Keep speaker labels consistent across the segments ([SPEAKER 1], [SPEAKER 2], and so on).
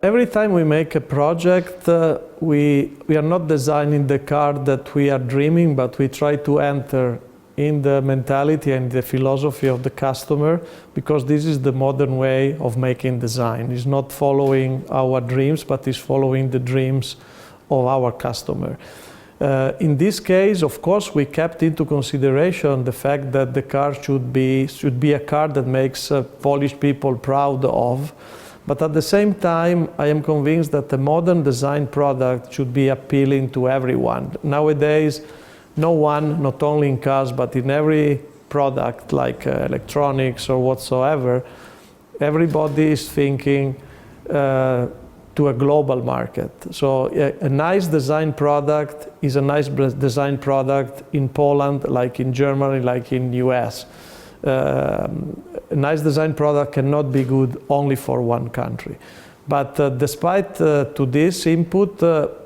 [SPEAKER 1] Every time we make a project, we are not designing the car that we are dreaming, but we try to enter in the mentality and the philosophy of the customer, because this is the modern way of making design. It's not following our dreams, but it's following the dreams of our customer. In this case, of course, we kept into consideration the fact that the car should be a car that makes Polish people proud of. But at the same time, I am convinced that a modern design product should be appealing to everyone. Nowadays, no one, not only in cars, but in every product like electronics or whatsoever, everybody is thinking to a global market. So a nice design product is a nice design product in Poland, like in Germany, like in US. A nice design product cannot be good only for one country. But despite to this input,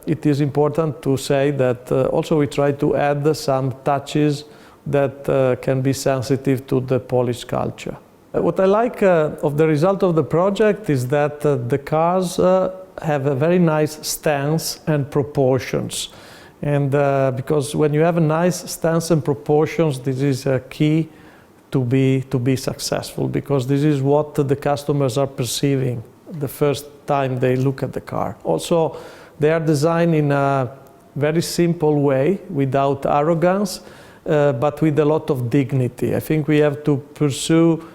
[SPEAKER 1] it is important to say that also we try to add some touches that can be sensitive to the Polish culture. What I like of the result of the project is that the cars have a very nice stance and proportions. And because when you have a nice stance and proportions, this is a key to be successful, because this is what the customers are perceiving the first time they look at the car. Also, they are designed in a very simple way, without arrogance, but with a lot of dignity. I think we have to pursue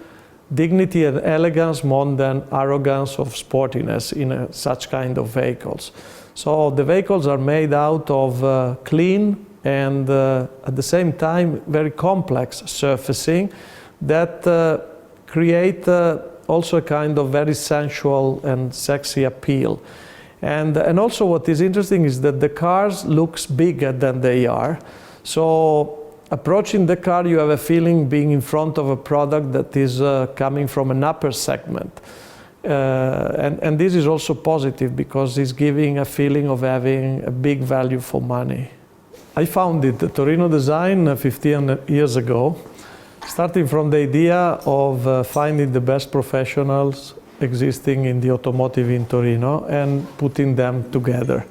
[SPEAKER 1] dignity and elegance more than arrogance of sportiness in such kind of vehicles. So the vehicles are made out of clean and at the same time very complex surfacing that create also a kind of very sensual and sexy appeal. And also what is interesting is that the cars looks bigger than they are. So approaching the car, you have a feeling being in front of a product that is coming from an upper segment. And this is also positive, because it's giving a feeling of having a big value for money. I founded Torino Design 15 years ago, starting from the idea of finding the best professionals existing in the automotive in Torino and putting them together.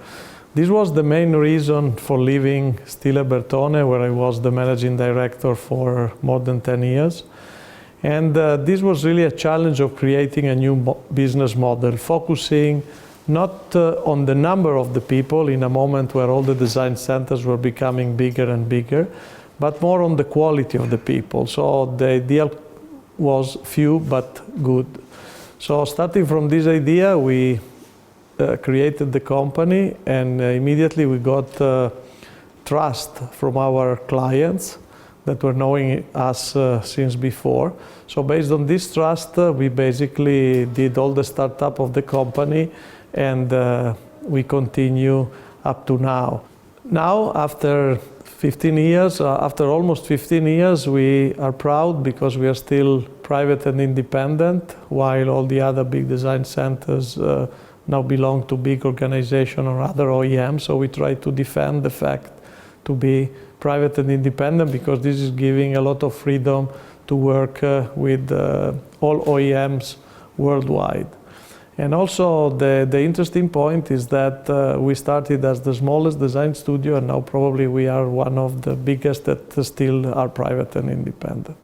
[SPEAKER 1] This was the main reason for leaving Stile Bertone, where I was the managing director for more than 10 years. And this was really a challenge of creating a new business model, focusing not on the number of the people in a moment where all the design centers were becoming bigger and bigger, but more on the quality of the people. So the ideal was few but good. So starting from this idea, we created the company, and immediately we got trust from our clients that were knowing us since before. So based on this trust, we basically did all the startup of the company, and we continue up to now. Now, after 15 years, after almost 15 years, we are proud because we are still private and independent, while all the other big design centers now belong to big organizations or other OEMs. So we try to defend the fact to be private and independent, because this is giving a lot of freedom to work with all OEMs worldwide. And also the interesting point is that we started as the smallest design studio, and now probably we are one of the biggest that still are private and independent.